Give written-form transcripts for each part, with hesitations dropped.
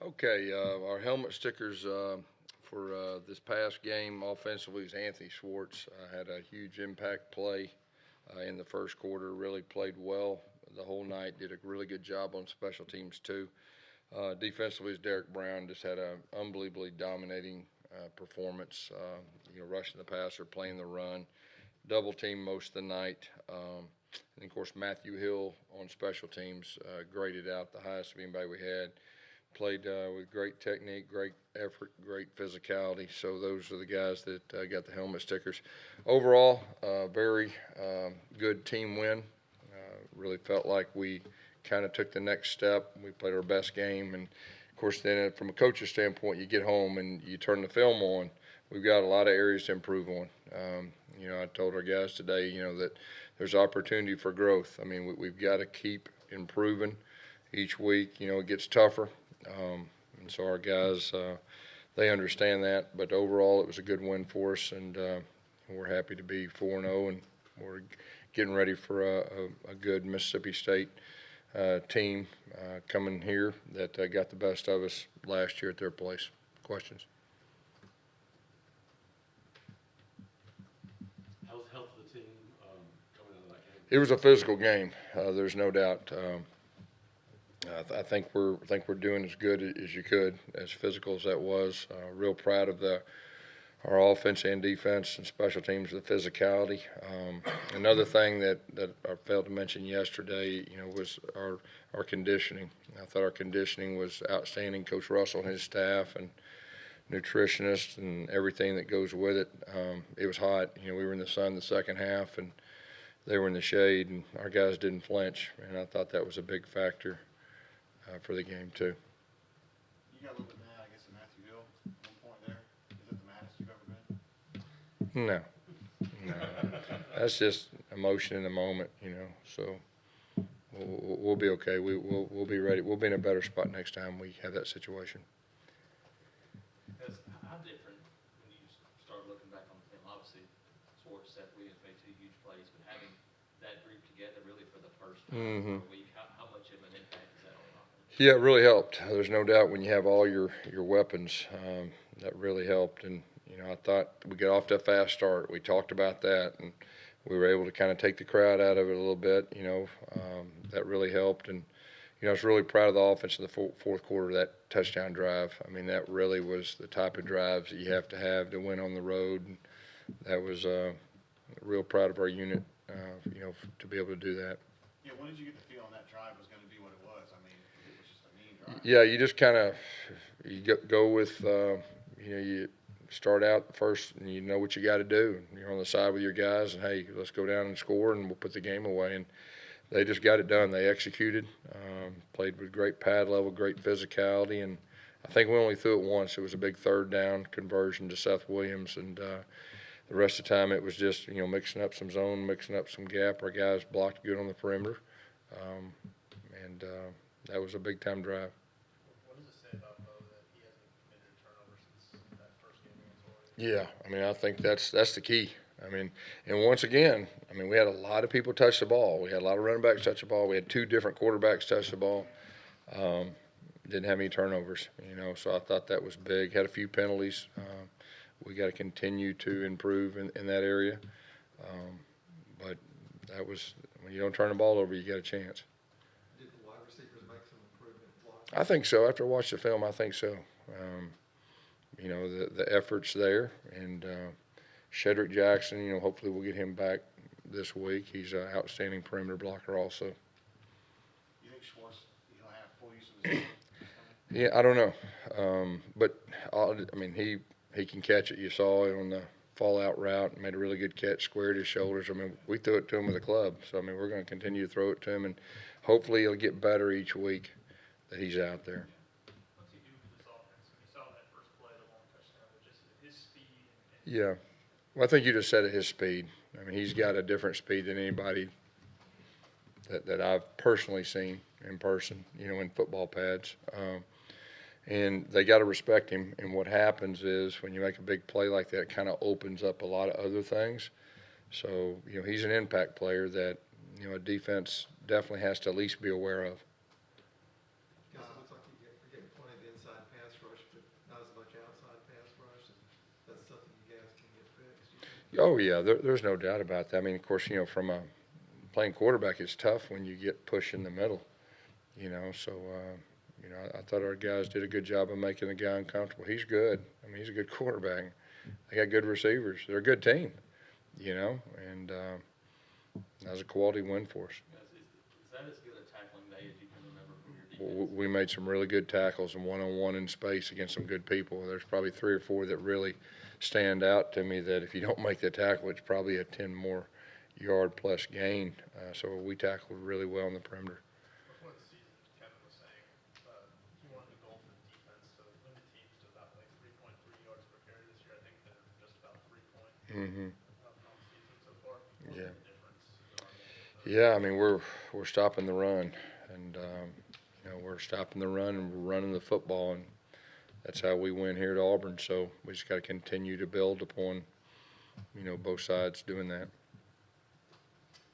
Okay, our helmet stickers for this past game offensively is Anthony Schwartz. Had a huge impact play in the first quarter, really played well the whole night, did a really good job on special teams too. Defensively is Derek Brown, just had an unbelievably dominating performance, rushing the passer, playing the run, double team most of the night. And of course, Matthew Hill on special teams graded out the highest of anybody we had. Played with great technique, great effort, great physicality. So those are the guys that got the helmet stickers. Overall, very good team win. Really felt like we kind of took the next step. We played our best game, and of course, then from a coach's standpoint, you get home and you turn the film on. We've got a lot of areas to improve on. I told our guys today, that there's opportunity for growth. I mean, we've got to keep improving each week. It gets tougher. And so our guys, they understand that. But overall, it was a good win for us, and we're happy to be 4-0, and we're getting ready for a good Mississippi State team coming here that got the best of us last year at their place. Questions? How's the health of the team coming out of that game? It was a physical game. There's no doubt. I think we're doing as good as you could, as physical as that was. Real proud of our offense and defense and special teams, the physicality. Another thing that I failed to mention yesterday, was our conditioning. I thought our conditioning was outstanding. Coach Russell and his staff and nutritionists and everything that goes with it. It was hot. We were in the sun the second half, and they were in the shade, and our guys didn't flinch. And I thought that was a big factor for the game too. You got a little bit mad, I guess, at Matthew Hill at one point there. Is that the maddest you've ever been? No. That's just emotion in the moment, So we'll be okay. We'll be ready. We'll be in a better spot next time we have that situation. How different when you start looking back on the film? Obviously, Swartz, Seth Williams made two huge plays, but having that group together really for the first time Mm-hmm. for a week, how much of an impact is that on offense? Yeah, it really helped. There's no doubt when you have all your weapons, that really helped. And I thought we got off to a fast start. We talked about that, and we were able to kind of take the crowd out of it a little bit. That really helped. And I was really proud of the offense in the fourth quarter. That touchdown drive. I mean, that really was the type of drives that you have to win on the road. And that was real proud of our unit. To be able to do that. Yeah, when did you get the feeling that drive was going to be what it was? I mean, it was just a mean drive. Yeah, you just kind of go with you start out first and you know what you got to do. You're on the side with your guys and hey, let's go down and score and we'll put the game away. And they just got it done. They executed, played with great pad level, great physicality, and I think we only threw it once. It was a big third down conversion to Seth Williams, and the rest of the time it was just mixing up some zone, mixing up some gap. Our guys blocked good on the perimeter, and that was a big time drive. What does it say about Bo that he hasn't committed a turnover since that first game against Oregon? Yeah, I mean, I think that's the key. I mean, and once again, we had a lot of people touch the ball. We had a lot of running backs touch the ball. We had two different quarterbacks touch the ball. Didn't have any turnovers, so I thought that was big. Had a few penalties. We got to continue to improve in that area. But that was, when you don't turn the ball over, you got a chance. Did the wide receivers make some improvement blocking? I think so. After I watched the film, I think so. The effort's there, and Shedrick Jackson, hopefully we'll get him back this week. He's an outstanding perimeter blocker also. You think Schwartz, he'll have full use of his Yeah, I don't know. But, he can catch it. You saw it on the fallout route, made a really good catch, squared his shoulders. We threw it to him with a club. So, we're going to continue to throw it to him, and hopefully he'll get better each week that he's out there. What's he do for this offense? When you saw that first play, the long touchdown, but just his speed and Yeah. Well, I think you just said at his speed. He's got a different speed than anybody that I've personally seen in person, in football pads. And they got to respect him. And what happens is when you make a big play like that, it kind of opens up a lot of other things. So, he's an impact player that, a defense definitely has to at least be aware of. Gus, it looks like you're getting plenty of inside That's something you guys can get fixed, you think? Oh, yeah, there's no doubt about that. I mean, of course, from a playing quarterback, it's tough when you get pushed in the middle, so, I thought our guys did a good job of making the guy uncomfortable. He's good. I mean, he's a good quarterback. They got good receivers. They're a good team, and that was a quality win for us. Is that as good a tackling day as you can remember from your defense? We made some really good tackles and one-on-one in space against some good people. There's probably 3 or 4 that really stand out to me that if you don't make the tackle, it's probably a 10 more yard plus gain. So we tackled really well on the perimeter. Before the season, Kevin was saying he wanted the goal for the defense to win the teams to about like 3.3 yards per carry this year. I think they're just about 3 points Mm-hmm. up on the season so far. What's Yeah. the difference? Yeah, I mean, we're stopping the run, and we're stopping the run, and we're running the football, and that's how we win here at Auburn. So we just got to continue to build upon, both sides doing that.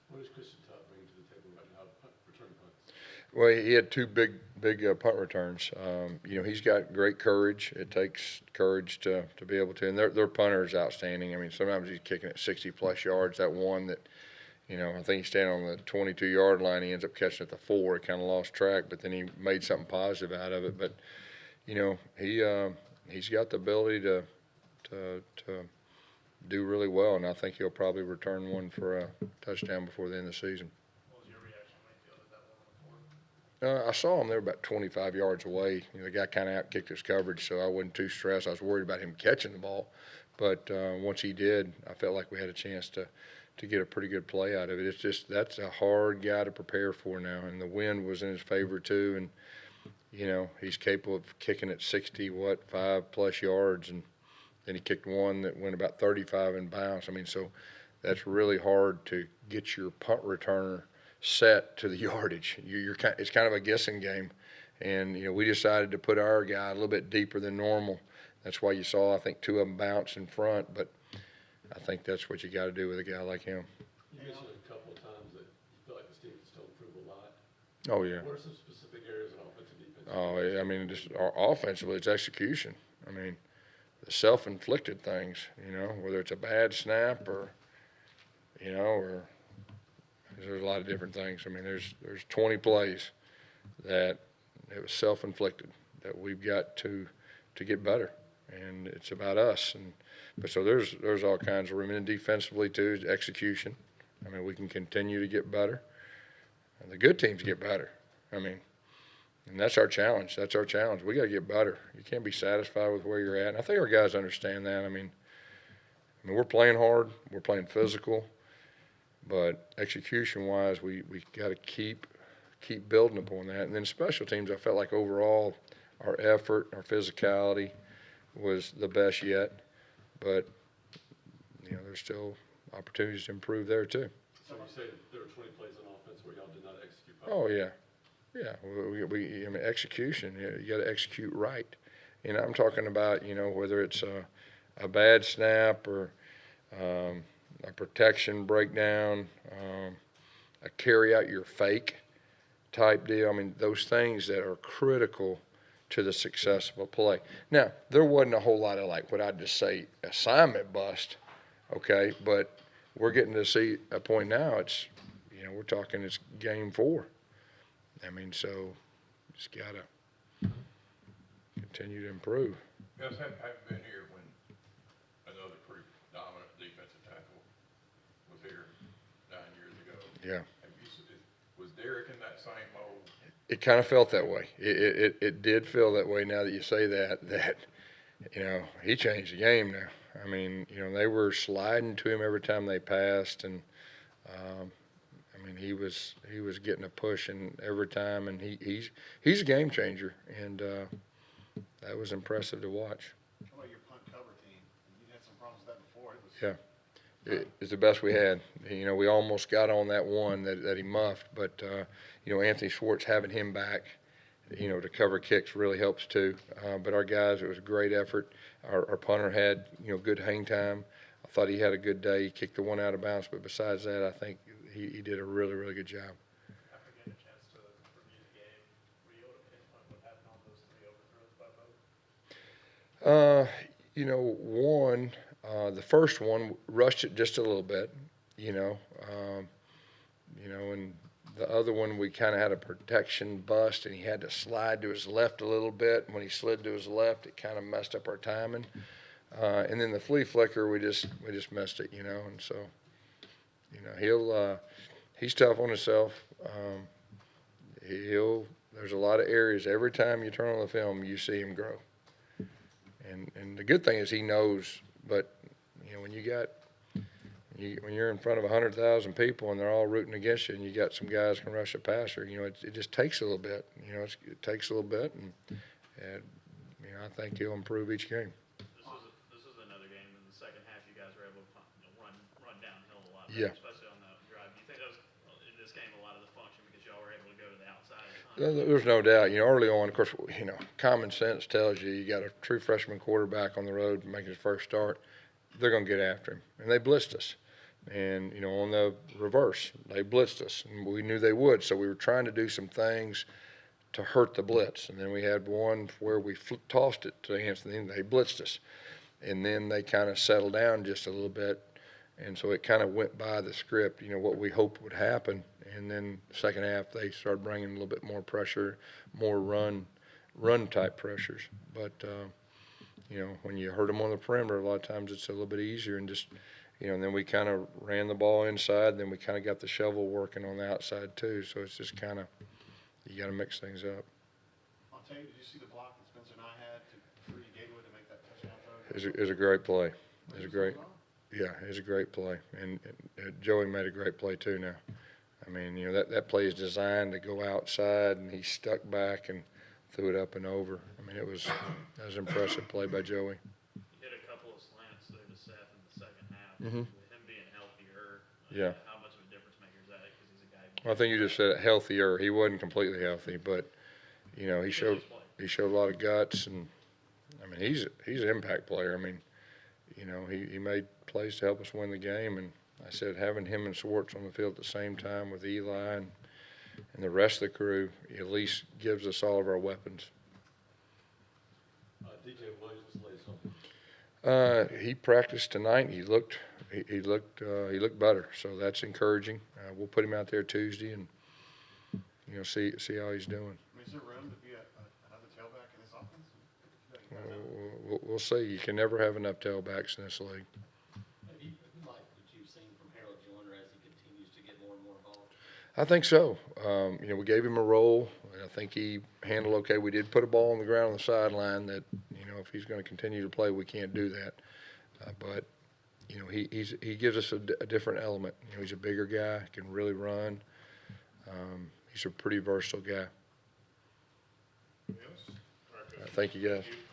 What does Christian Todd bring to the table right now, return punts? Well, he had 2 big punt returns. He's got great courage. It takes courage to be able to, and their punter is outstanding. I mean, sometimes he's kicking at 60-plus yards. That one that, I think he's standing on the 22-yard line. He ends up catching at the 4. He kind of lost track, but then he made something positive out of it. But, he's got the ability to do really well, and I think he'll probably return one for a touchdown before the end of the season. What was your reaction when you fielded that one on the 4? I saw him. They were about 25 yards away. The guy kind of outkicked his coverage, so I wasn't too stressed. I was worried about him catching the ball. But once he did, I felt like we had a chance to get a pretty good play out of it. It's just that's a hard guy to prepare for now, and the wind was in his favor too. And, he's capable of kicking at 5+ yards, and then he kicked one that went about 35 and bounced. I mean, so that's really hard to get your punt returner set to the yardage. It's kind of a guessing game, and we decided to put our guy a little bit deeper than normal. That's why you saw, I think, 2 of them bounce in front, but I think that's what you got to do with a guy like him. You mentioned a couple of times that you feel like this team can still improve a lot. Oh, yeah. What are some specific areas of offense and defense? Oh, yeah, I mean, just offensively, it's execution. I mean, the self-inflicted things, whether it's a bad snap or there's a lot of different things. I mean, there's 20 plays that it was self-inflicted that we've got to get better, and it's about us. But so there's all kinds of room. And defensively too, is execution. I mean, we can continue to get better, and the good teams get better. I mean, and that's our challenge. That's our challenge. We got to get better. You can't be satisfied with where you're at. And I think our guys understand that. I mean, we're playing hard. We're playing physical, but execution-wise, we got to keep building upon that. And then special teams, I felt like overall, our effort, our physicality was the best yet. But, there's still opportunities to improve there too. So you say there were 20 plays on offense where y'all did not execute. Oh, yeah. Yeah, I mean, execution, you got to execute right. I'm talking about, whether it's a bad snap or a protection breakdown, a carry out your fake type deal. I mean, those things that are critical to the success of a play. Now, there wasn't a whole lot of, like, what I'd just say assignment bust, okay, but we're getting to see a point now. It's, we're talking it's game 4. I mean, so just got to continue to improve. Gus, haven't been here when another pretty dominant defensive tackle was here 9 years ago. Yeah. Was Derek in that same mold? It kind of felt that way. It did feel that way now that you say that, he changed the game now. I mean, they were sliding to him every time they passed, and I mean, he was getting a push and every time, and he's a game changer, and that was impressive to watch. How about your punt cover team? You had some problems with that before. Yeah, it's the best we had. We almost got on that one that he muffed, but Anthony Schwartz having him back, to cover kicks really helps too. But our guys, it was a great effort. Our punter had good hang time. I thought he had a good day. He kicked the one out of bounds, but besides that, I think he did a really, really good job. After getting a chance to review the game, were you able to pinpoint what happened on those 3 overthrows by both? You know, one, the first one rushed it just a little bit, you know, and the other one we kind of had a protection bust, and he had to slide to his left a little bit. And when he slid to his left, it kind of messed up our timing. And then the flea flicker, we just missed it, you know. And so, you know, he's tough on himself. There's a lot of areas. Every time you turn on the film, you see him grow. And the good thing is he knows. But you know, when you're in front of 100,000 people and they're all rooting against you, and you got some guys can rush a passer, you know, it just takes a little bit. You know, it takes a little bit, and you know, I think he'll improve each game. This was another game in the second half. You guys were able to run downhill a lot, Yeah. especially on the drive. Do you think that was in this game a lot of the function because y'all were able to go to the outside? There's no doubt. You know, early on, of course, you know, common sense tells you got a true freshman quarterback on the road making his first start. They're going to get after him, and they blitzed us. And, you know, on the reverse, they blitzed us, and we knew they would. So we were trying to do some things to hurt the blitz. And then we had one where we tossed it to Anthony, and they blitzed us. And then they kind of settled down just a little bit. And so it kind of went by the script, you know, what we hoped would happen. And then second half, they started bringing a little bit more pressure, more run type pressures. But, you know, when you hurt them on the perimeter, a lot of times it's a little bit easier, and just, you know, and then we kind of ran the ball inside, and then we kind of got the shovel working on the outside too. So it's just kind of, you got to mix things up. I'll tell you, did you see the block that Spencer and I had for Gatewood to make that touchdown throw? It was a great play. It was a great, yeah, it was a great play. And Joey made a great play too now. I mean, you know, that play is designed to go outside, and he stuck back and threw it up and over. I mean, that was an impressive play by Joey. He hit a couple of slants there to Seth in the second half. Mhm. With him being healthier, Yeah. how much of a difference maker is that? Because he's a guy. Well, I think you just said it, healthier. He wasn't completely healthy, but, you know, he showed a lot of guts, and I mean, he's an impact player. I mean, you know, he made plays to help us win the game, and I said having him and Swartz on the field at the same time with Eli and the rest of the crew at least gives us all of our weapons. DJ Williams laid something. He practiced tonight. He looked better, so that's encouraging. We'll put him out there Tuesday and, you know, see how he's doing. I mean, is there room to be another tailback in this offense? We'll see. You can never have enough tailbacks in this league. Have you liked what you've seen from Harold Joyner as he continues to get more and more involved? I think so. You know, we gave him a role, and I think he handled okay. We did put a ball on the ground on the sideline that, you know, if he's going to continue to play, we can't do that. But, you know, he gives us a different element. You know, he's a bigger guy, can really run. He's a pretty versatile guy. Anything else? All right, Coach. Thank you, guys. Thank you.